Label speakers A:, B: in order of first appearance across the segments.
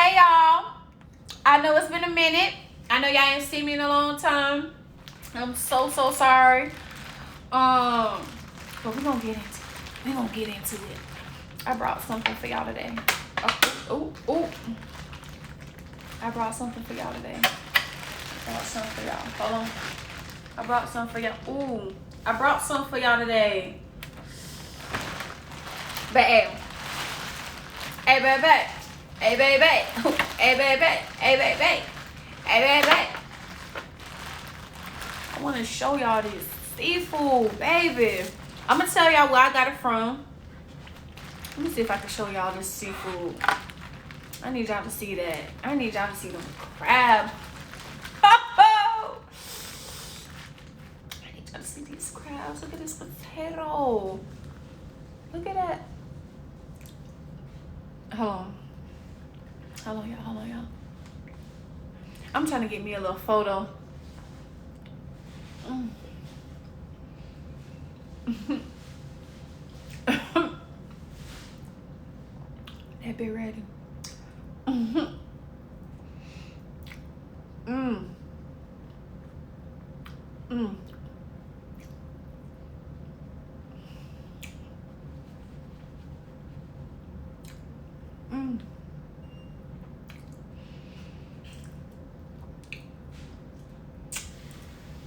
A: Hey y'all, I know it's been a minute. I know y'all ain't seen me in a long time. I'm so sorry. But we're gonna get into it. I brought something for y'all today. Oh. I brought something for y'all today. Hold on. I brought something for y'all. Ooh. I brought something for y'all today. Hey, baby. Hey, baby. Hey, baby. Hey, baby. Hey, baby. I want to show y'all this seafood, baby. I'm going to tell y'all where I got it from. Let me see if I can show y'all this seafood. I need y'all to see that. I need y'all to see them crab. I need y'all to see these crabs. Look at this potato. Look at that. Hold on, y'all. I'm trying to get me a little photo. That be ready.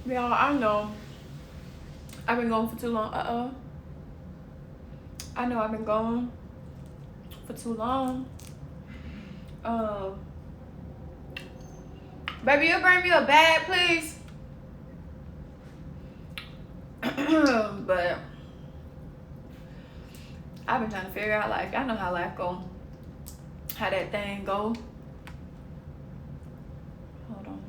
A: Y'all, I know I've been gone for too long. I know I've been gone for too long. Baby, you bring me a bag, please. But I've been trying to figure out life. Y'all know how life go. How that thing go. Hold on.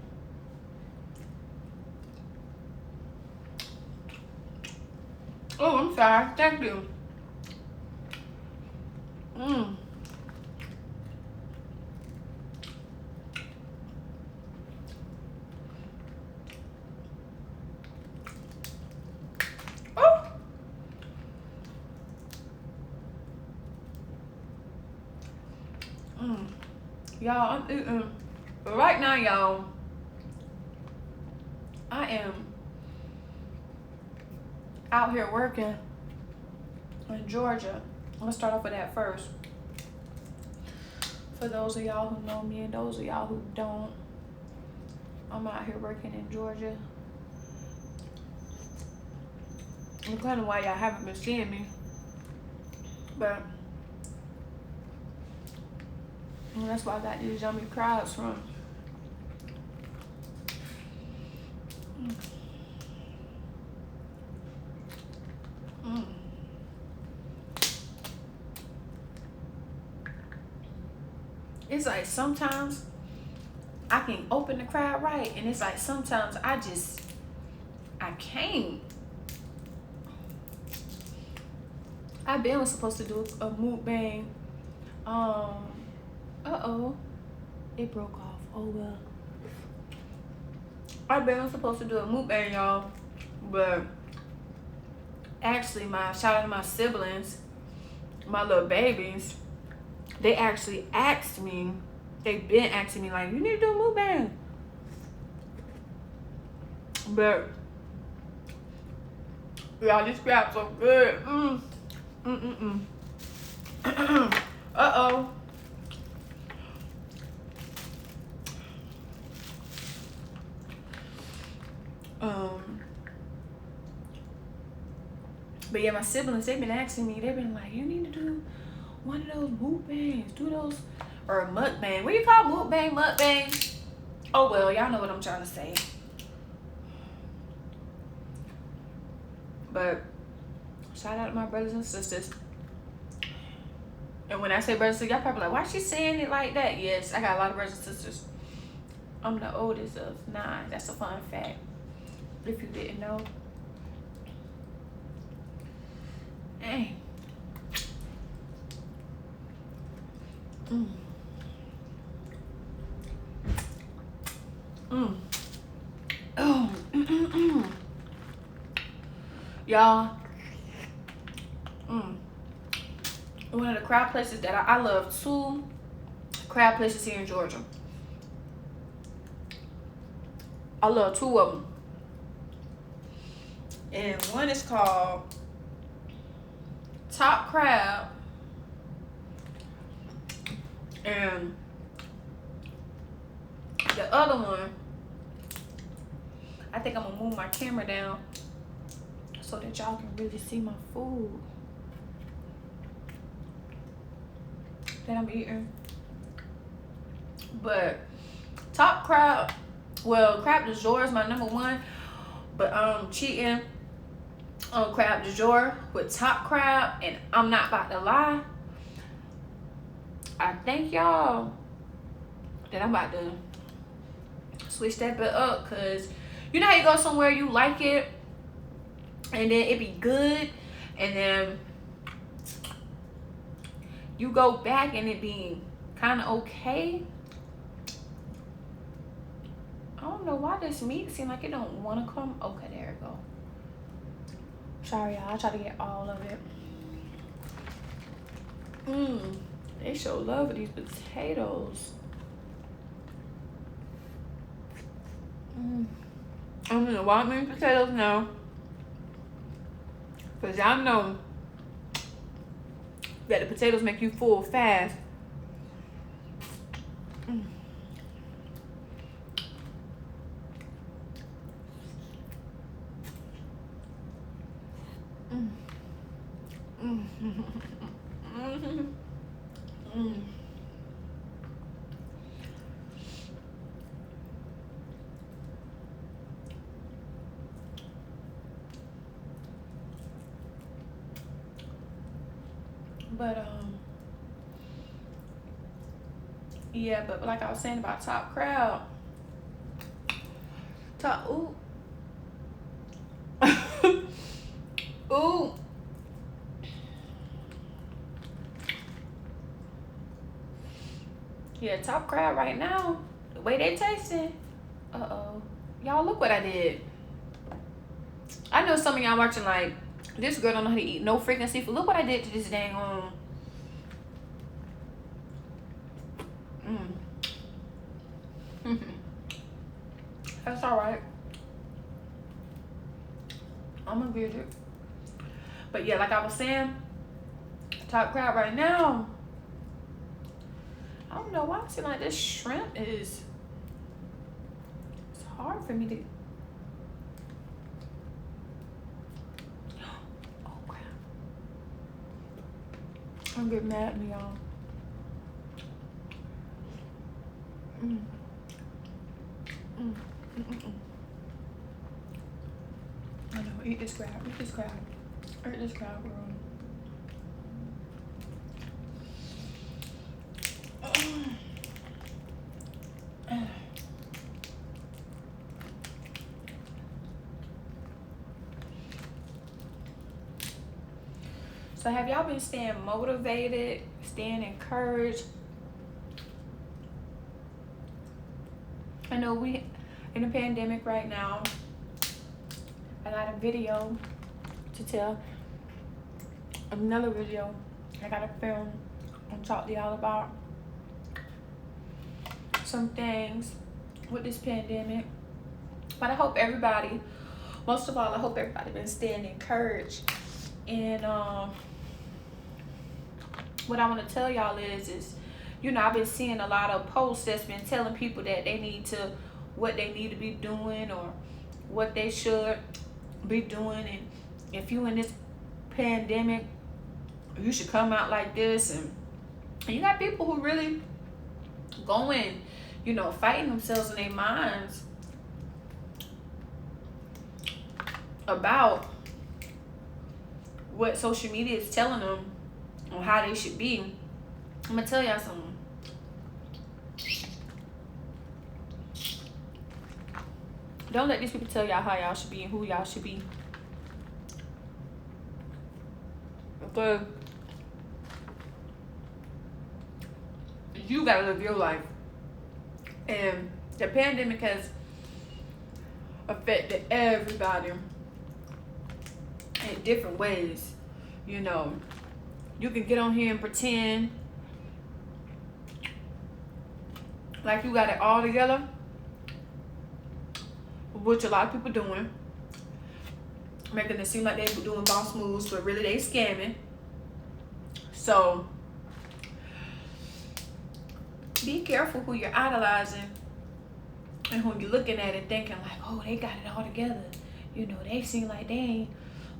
A: Oh, I'm sorry. Thank you. Oh. Y'all, I'm eating. But right now, y'all, I am out here working in Georgia. I'm gonna start off with that first. For those of y'all who know me and those of y'all who don't, I'm out here working in Georgia. I'm kind of why y'all haven't been seeing me, but that's why I got these yummy crabs from. It's like sometimes I can open the crab right, and it's like sometimes I can't. I've been supposed to do a mukbang. It broke off. Oh well. I've been supposed to do a mukbang, y'all, but actually, shout out to my siblings, my little babies. They actually asked me. They've been asking me like, you need to do a mukbang. But y'all, these crabs so good. But yeah, my siblings, they've been asking me, they've been like, you need to do one of those mukbangs, do those, or a mukbang. What do you call mukbang? Oh well, y'all know what I'm trying to say. But shout out to my brothers and sisters. And when I say brothers and sisters, y'all probably like, why is she saying it like that? Yes, I got a lot of brothers and sisters. I'm the oldest of 9. That's a fun fact, if you didn't know. Dang. Y'all, one of the crab places that I love crab places here in Georgia. I love two of them. And one is called Top Crab. And the other one, I think I'm gonna move my camera down so that y'all can really see my food that I'm eating. But Top Crab, well, crab du jour is my number one, but I'm cheating on crab du jour with Top Crab, and I'm not about to lie, I think y'all that I'm about to switch that bit up, cause you know how you go somewhere you like it and then it be good, and then you go back and it be kind of okay. I don't know why this meat seems like it don't want to come. Okay, there it go. Sorry, y'all. I try to get all of it. They show love with these potatoes. I'm gonna want me potatoes now, cause y'all know that the potatoes make you full fast. But yeah, but like I was saying about Top Crab, ooh. Ooh. Yeah, Top Crab right now, the way they tasting. Y'all, look what I did. I know some of y'all watching like, this girl don't know how to eat no freaking seafood. Look what I did to this dang That's alright. I'm gonna get it. But yeah, like I was saying, Top Crab right now, I don't know why I feel like this shrimp is, it's hard for me to, oh crap. I'm getting mad at me, y'all. I know, eat this crab, eat this crab. Eat this crab, girl. So have y'all been staying motivated, staying encouraged? I know we in a pandemic right now. I got a video to tell, another video I gotta film and talk to y'all about some things with this pandemic. But I hope everybody, most of all, I hope everybody been staying encouraged. And what I want to tell y'all is, you know, I've been seeing a lot of posts that's been telling people that they need to, what they need to be doing or what they should be doing. And if you in this pandemic, you should come out like this. And you got people who really going, you know, fighting themselves in their minds about what social media is telling them on how they should be. I'm gonna tell y'all something. Don't let these people tell y'all how y'all should be and who y'all should be. Because you gotta live your life. And the pandemic has affected everybody in different ways. You know, you can get on here and pretend like you got it all together, which a lot of people doing, making it seem like they doing boss moves, but really they scamming. So be careful who you're idolizing and who you're looking at and thinking like, oh, they got it all together. You know, they seem like they ain't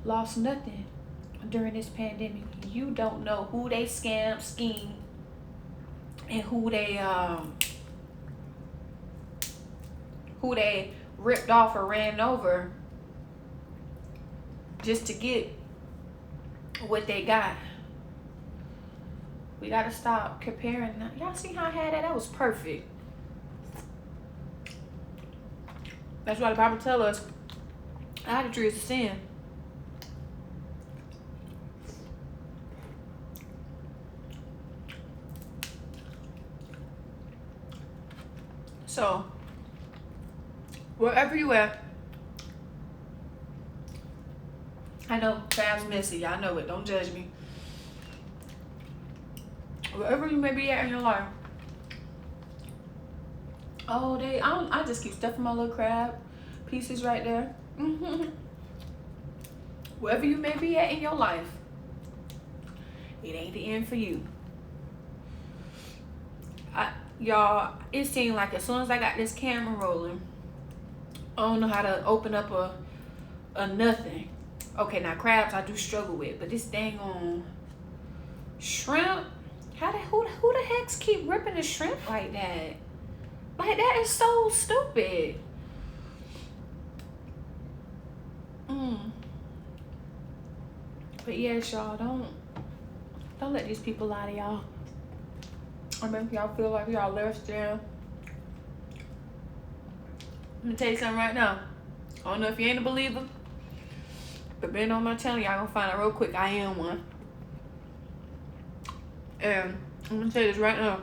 A: lost nothing during this pandemic. You don't know who they scheme, and who they ripped off or ran over just to get what they got. We gotta stop comparing. Y'all see how I had that? That was perfect. That's why the Bible tells us idolatry is a sin. So, wherever you at, I know crab's messy. Y'all know it. Don't judge me. Wherever you may be at in your life. Oh, I just keep stuffing my little crab pieces right there. Wherever you may be at in your life, it ain't the end for you. Y'all, it seemed like as soon as I got this camera rolling, I don't know how to open up a nothing. Okay, now crabs I do struggle with, but this dang on shrimp, who the heck's keep ripping the shrimp like that? Like, that is so stupid. But yes, y'all, don't let these people lie to y'all. Or make y'all feel like y'all less than. Let me tell you something right now. I don't know if you ain't a believer, but being on my channel, y'all gonna find out real quick I am one. And I'm gonna tell you this right now.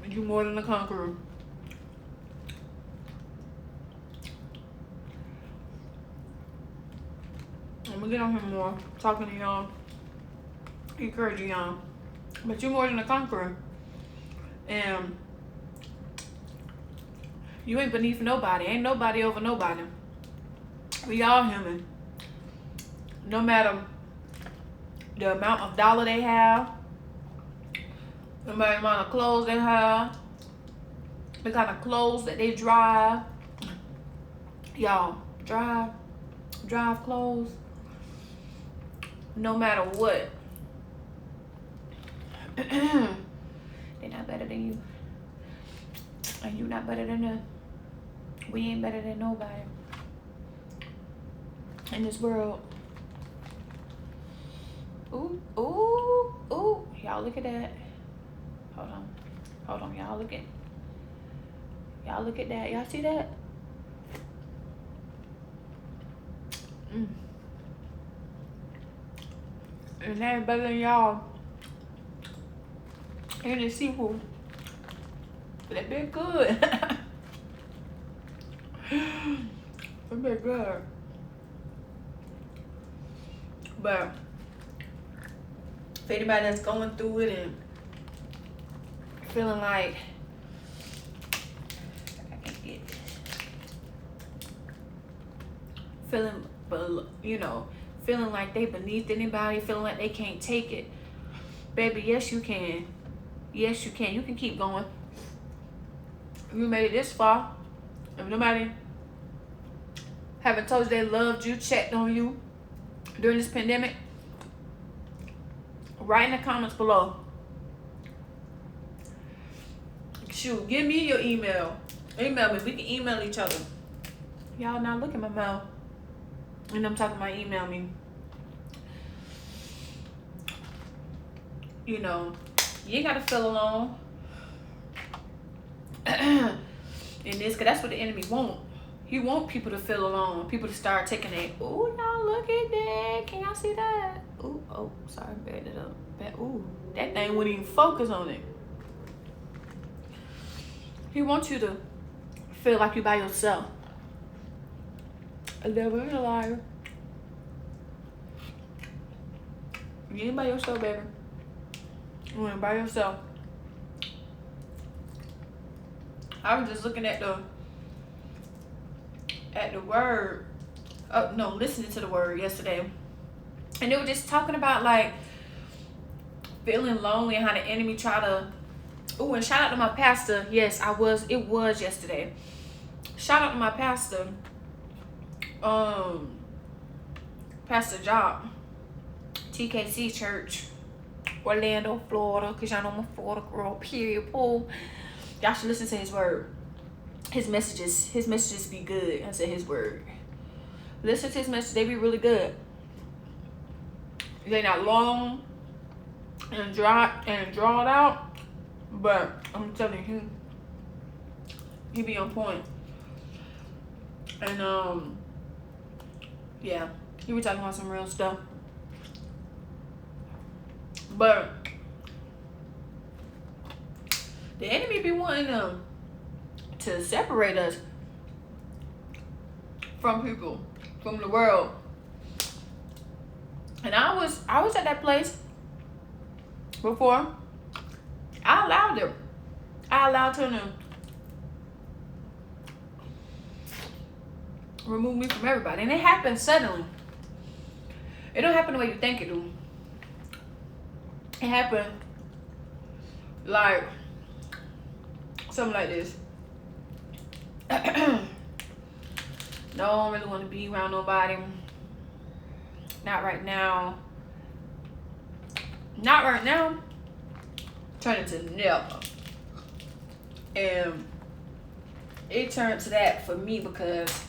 A: You more than a conqueror. I'm gonna get on here more, talking to y'all, encouraging y'all. But you're more than a conqueror. And you ain't beneath nobody. Ain't nobody over nobody. We all human. No matter the amount of dollar they have, no matter the amount of clothes they have, the kind of clothes that they drive. Y'all, drive clothes. No matter what. They're not better than you. And you not better than them. We ain't better than nobody in this world. Ooh, ooh, ooh. Y'all look at that. Hold on, y'all look at that. Y'all see that? And that ain't better than y'all. And the seafood. That been good. That been good. But if anybody that's going through it and feeling like I can't get this. Feeling like they beneath anybody, feeling like they can't take it. Baby, yes you can. Yes you can. You can keep going. If you made it this far, if nobody haven't told you they loved you, checked on you during this pandemic, write in the comments below. Shoot, give me your email. Email me. We can email each other. Y'all now look at my mouth. And I'm talking about email me. You know, you ain't gotta feel alone. In this, cause that's what the enemy want. He want people to feel alone. People to start taking it. Ooh, y'all look at that. Can y'all see that? Ooh, oh, sorry, backed it up. Ooh, that thing wouldn't even focus on it. He wants you to feel like you by yourself. A devil and a liar. You ain't by yourself, baby. You ain't by yourself. I was just looking at the word. Oh no, listening to the word yesterday, and they were just talking about like feeling lonely and how the enemy try to. Oh, and shout out to my pastor. Yes, it was yesterday. Shout out to my pastor. Pastor Job, TKC Church, Orlando, Florida. Cause y'all know I'm a Florida girl. Period. Pool. Y'all should listen to his word. His messages be good. I said his word. Listen to his message. They be really good. They not long and drawn out, but I'm telling you, he be on point. And yeah, he was talking about some real stuff. But the enemy be wanting to separate us from people, from the world. And I was at that place before. I allowed him to remove me from everybody. And it happened suddenly. It don't happen the way you think it do. It happened like something like this. Don't really want to be around nobody. Not right now. Not right now. Turn into never. And it turned to that for me because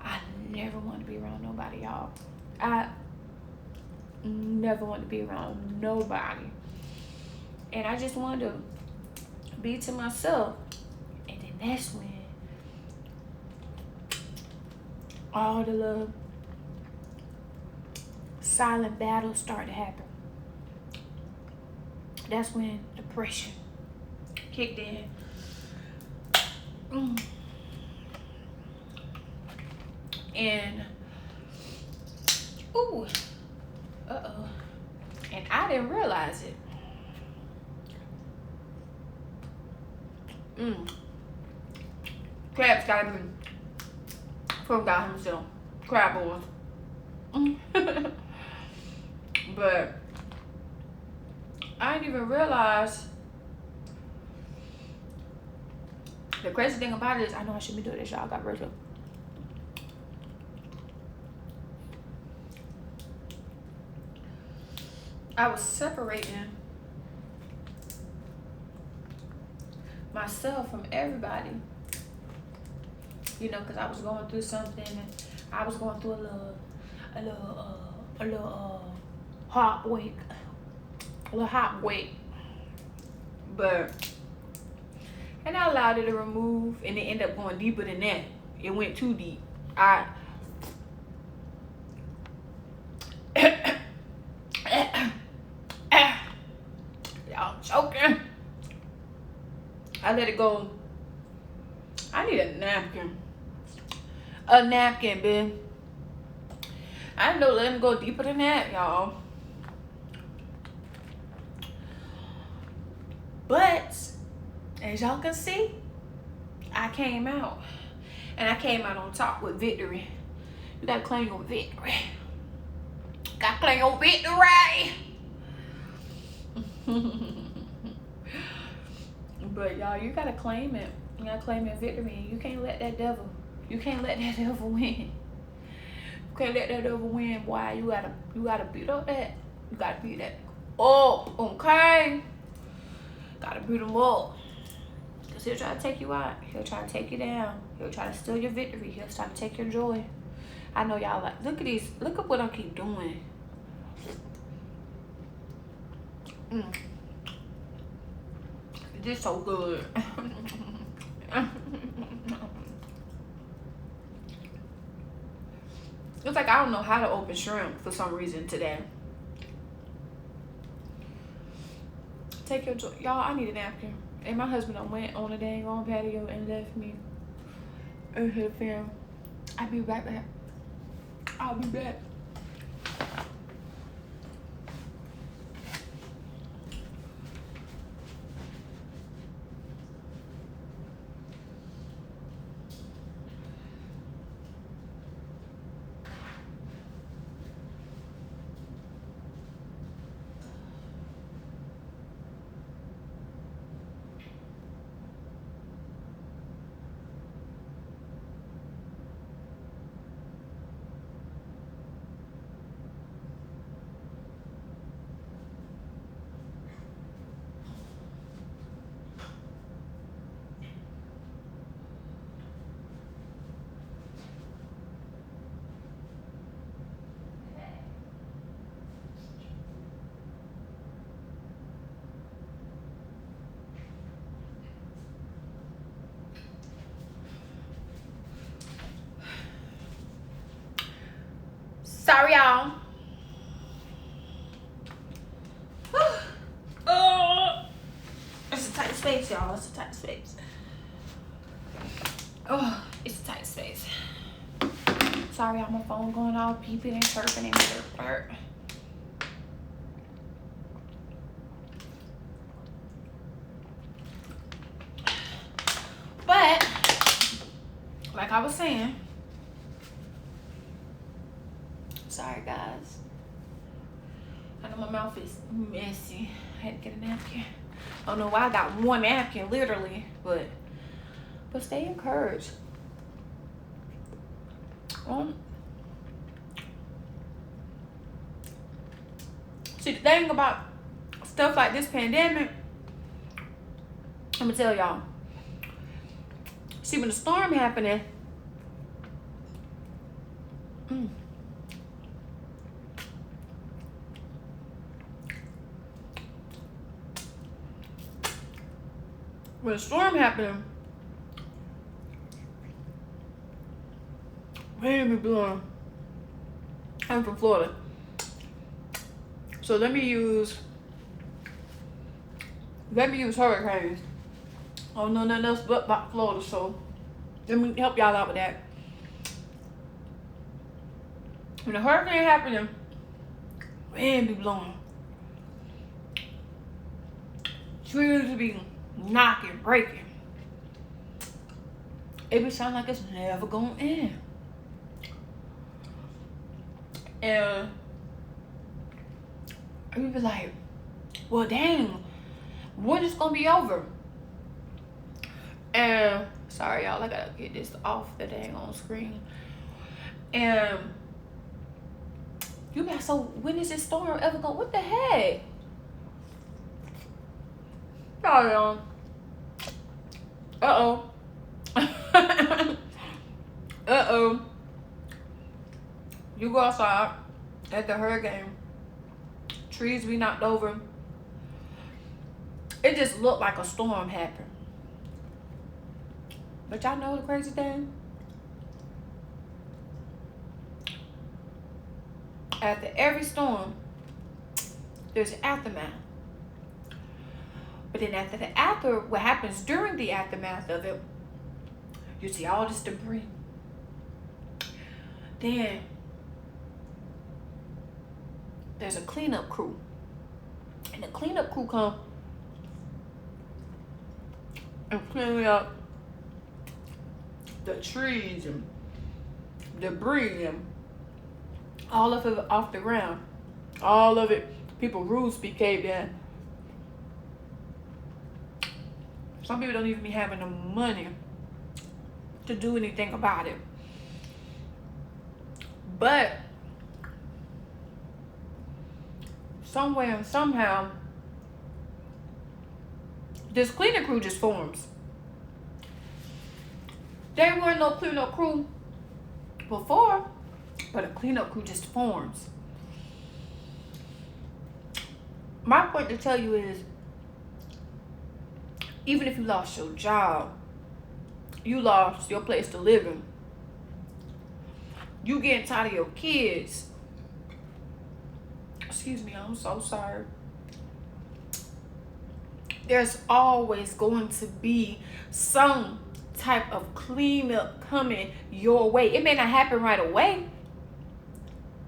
A: I never want to be around nobody, y'all. I never want to be around nobody. And I just wanted to be to myself. And then that's when all the little silent battles start to happen. That's when depression kicked in. And and I didn't realize it. Crab's gotta be from God himself. Crab boys. But I didn't even realize. The crazy thing about it is, I know I shouldn't be doing this, y'all. Got virtual. I was separating myself from everybody, you know, because I was going through something, and I was going through a little heartbreak, but and I allowed it to remove, and it ended up going deeper than that. It went too deep. Y'all choking. I let it go. I need a napkin. A napkin, babe. I didn't know letting go deeper than that, y'all. But as y'all can see, I came out. And I came out on top with victory. You gotta claim your victory. Gotta claim your victory. But y'all, you gotta claim it. You gotta claim your victory. You can't let that devil win. You can't let that devil win, boy. You gotta beat up that. You gotta beat that. Oh, okay. Gotta beat him up. Cause he'll try to take you out. He'll try to take you down. He'll try to steal your victory. He'll try to take your joy. I know y'all like, look at these. Look at what I keep doing. This is so good. It's like I don't know how to open shrimp for some reason today. Take your joy. Y'all, I need a napkin. And my husband went on a dang on patio and left me in his film. I'll be right back. I'll be back. Sorry, y'all. It's a tight space, y'all. It's a tight space. Oh, it's a tight space. Sorry, y'all. My phone going all beeping and chirping and whatever. But like I was saying, sorry guys. I know my mouth is messy. I had to get a napkin. I don't know why I got one napkin, literally, but stay encouraged. See, the thing about stuff like this pandemic, I'm gonna tell y'all. See, when the storm happening, when the storm happened, wind be blowing. I'm from Florida, so let me use hurricanes. Oh, no, nothing else but Florida, so let me help y'all out with that. When the hurricane happening, wind be blowing. Trees be knocking, breaking. It be sound like it's never gonna end. And you be like, well, dang, when is gonna be over? And sorry, y'all, I gotta get this off the dang on screen. And you be like, so when is this storm ever gonna? What the heck? Sorry, y'all. Uh-oh. Uh-oh. You go outside at the hurricane, trees be knocked over. It just looked like a storm happened. But y'all know the crazy thing? After every storm, there's an aftermath. But then after what happens during the aftermath of it, you see all this debris. Then there's a cleanup crew. And the cleanup crew come and clean up the trees and debris and all of it off the ground. All of it, people's roofs be caved in. Some people don't even be having the money to do anything about it. But somewhere and somehow, this cleaning crew just forms. There weren't no cleanup crew before, but a cleanup crew just forms. My point to tell you is, even if you lost your job, you lost your place to live in, you getting tired of your kids. Excuse me, I'm so sorry. There's always going to be some type of cleanup coming your way. It may not happen right away,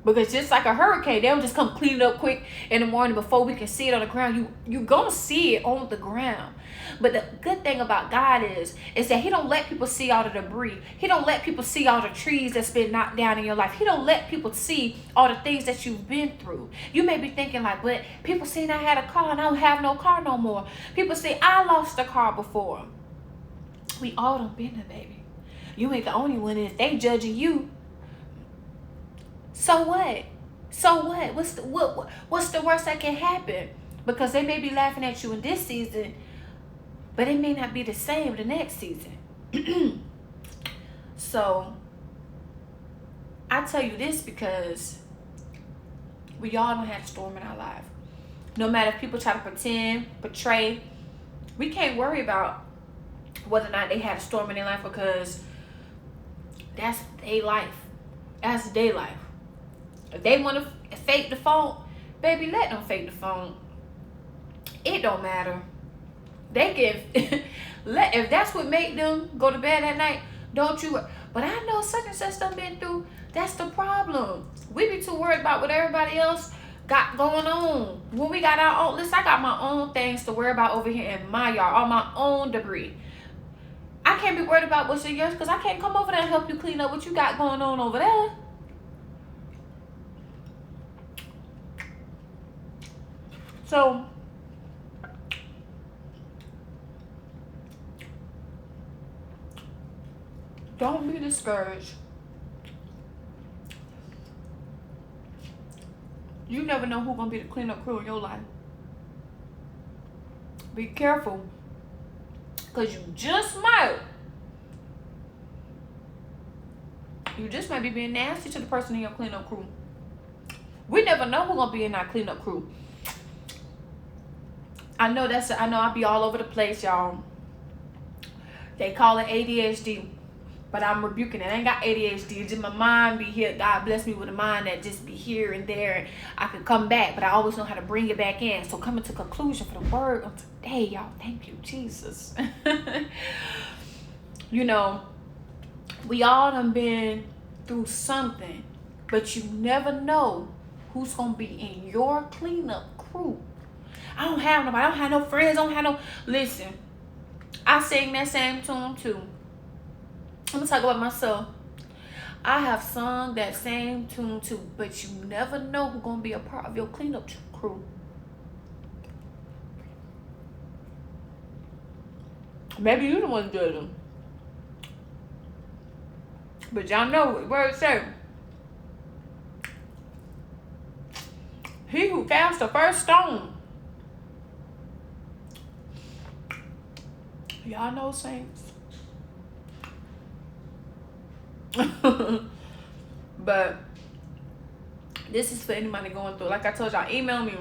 A: because just like a hurricane, they don't just come clean it up quick in the morning before we can see it on the ground. You're gonna see it on the ground. But the good thing about God is that he don't let people see all the debris. He don't let people see all the trees that's been knocked down in your life. He don't let people see all the things that you've been through. You may be thinking like, but people seen I had a car and I don't have no car no more. People say I lost a car before. We all done been there, baby. You ain't the only one. If they judging you, so what? So what? What's the worst that can happen? Because they may be laughing at you in this season, but it may not be the same the next season. So I tell you this because we all don't have a storm in our life. No matter if people try to pretend, portray, we can't worry about whether or not they had a storm in their life, because that's their life. That's their life. If they want to fake the funk, baby, let them fake the funk. It don't matter. They can if that's what make them go to bed at night, don't you. But I know such and such done been through. That's the problem. We be too worried about what everybody else got going on. When we got our own, listen, I got my own things to worry about over here in my yard, all my own debris. I can't be worried about what's in yours because I can't come over there and help you clean up what you got going on over there. So don't be discouraged. You never know who's gonna be the cleanup crew in your life. Be careful, because you just might be being nasty to the person in your cleanup crew. We never know who's gonna be in our cleanup crew. I know I be all over the place, y'all. They call it ADHD, but I'm rebuking it. I ain't got ADHD. It's just my mind be here. God bless me with a mind that just be here and there, and I can come back, but I always know how to bring it back in. So coming to conclusion for the word of today, y'all. Thank you, Jesus. You know, we all done been through something, but you never know who's gonna be in your cleanup crew. I don't have nobody. I don't have no friends. I don't have no. Listen, I sing that same tune too. I'm gonna talk about myself. I have sung that same tune too, but you never know who's gonna be a part of your cleanup crew. Maybe you the one judging. But y'all know what the word says. He who cast the first stone. Y'all know, saints. But this is for anybody going through. Like I told y'all, email me.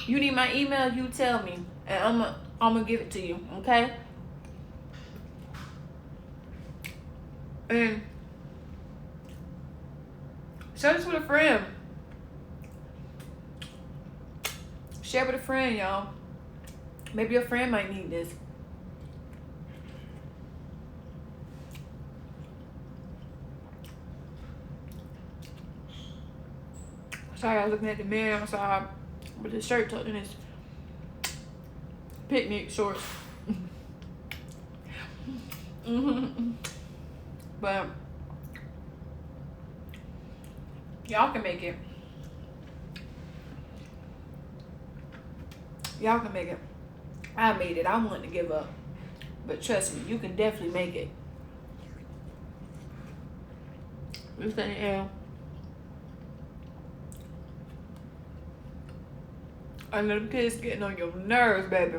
A: You need my email, you tell me, and I'm gonna give it to you, okay? And share this with a friend. Share with a friend, y'all. Maybe your friend might need this. Sorry, I was looking at the man outside with his shirt tucked in his picnic shorts. But y'all can make it. Y'all can make it. I made it. I wanted to give up. But trust me, you can definitely make it. Listen, yeah. I know the kids getting on your nerves, baby.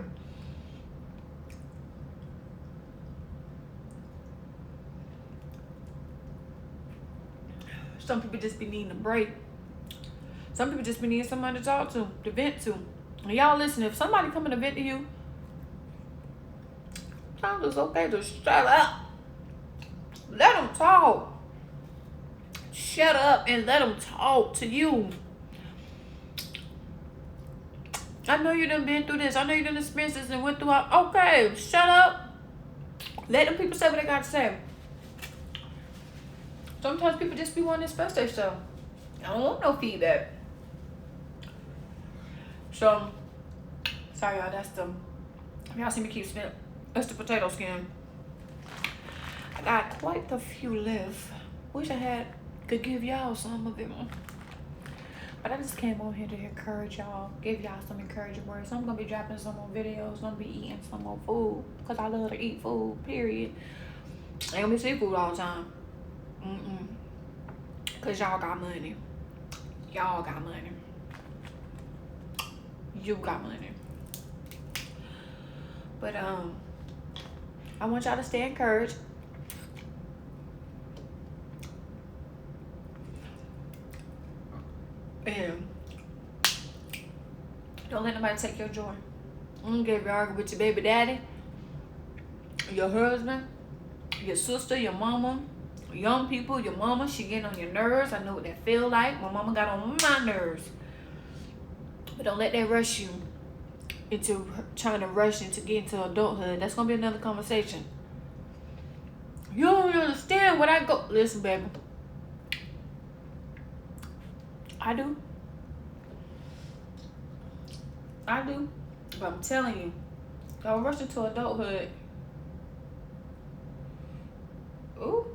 A: Some people just be needing a break. Some people just be needing somebody to talk to vent to. And y'all listen, if somebody coming to vent to you, sometimes it's okay to shut up. Let them talk. Shut up and let them talk to you. I know you done been through this. I know you done experienced this and went through it. Okay, shut up. Let them people say what they got to say. Sometimes people just be wanting to express themselves. I don't want no feedback. So, sorry y'all, that's the, y'all see me keep spinning. That's the potato skin. I got quite a few left. Wish I could give y'all some of them. But I just came on here to encourage y'all, give y'all some encouraging words. So I'm gonna be dropping some more videos. I'm gonna be eating some more food, cause I love to eat food, period. Ain't gonna be seafood all the time. Cause y'all got money. Y'all got money. You got money. But I want y'all to stay encouraged. And don't let nobody take your joy. Don't get arguing with your baby daddy, your husband, your sister, your mama, Young people, your mama, she getting on your nerves. I know what that feel like. My mama got on my nerves. But don't let that rush you into trying to rush into get into adulthood. That's gonna be another conversation. You don't understand what I go. Listen, baby. I do. I do. But I'm telling you, don't rush into adulthood. Ooh.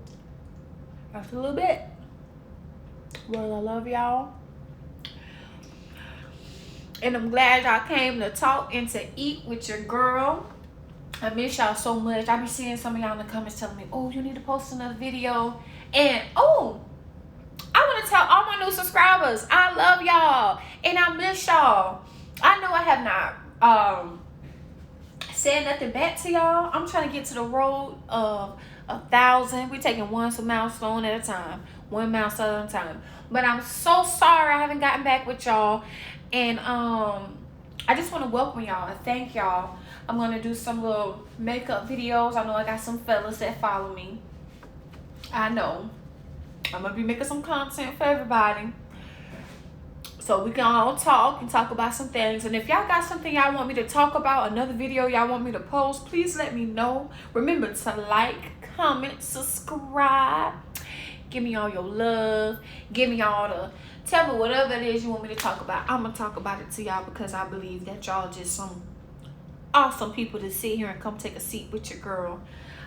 A: That's a little bit. Well, I love y'all. And I'm glad y'all came to talk and to eat with your girl. I miss y'all so much. I be seeing some of y'all in the comments telling me, oh, you need to post another video. And, oh, I want to tell all my new subscribers, I love y'all. And I miss y'all. I know I have not said nothing back to y'all. I'm trying to get to the road of 1,000. We're taking one milestone at a time. One milestone at a time. But I'm so sorry I haven't gotten back with y'all. And I just want to welcome y'all and thank y'all. I'm going to do some little makeup videos. I know I got some fellas that follow me. I know. I'm going to be making some content for everybody. So we can all talk and talk about some things. And if y'all got something y'all want me to talk about, another video y'all want me to post, please let me know. Remember to like, comment, subscribe. Give me all your love. Give me all the... Tell me whatever it is you want me to talk about. I'm going to talk about it to y'all because I believe that y'all just some awesome people to sit here and come take a seat with your girl.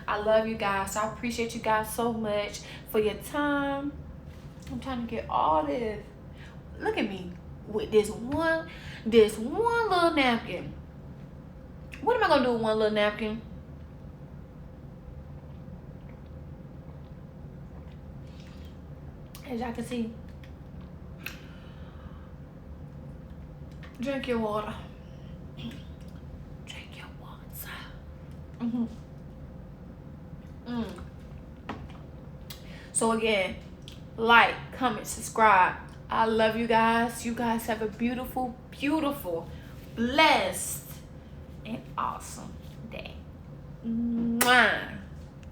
A: I love you guys. I appreciate you guys so much for your time. I'm trying to get all this. Look at me with this one little napkin. What am I going to do with one little napkin? As y'all can see, drink your water. Drink your water. So again, like, comment, subscribe. I love you guys. You guys have a beautiful, beautiful, blessed, and awesome day. Mwah.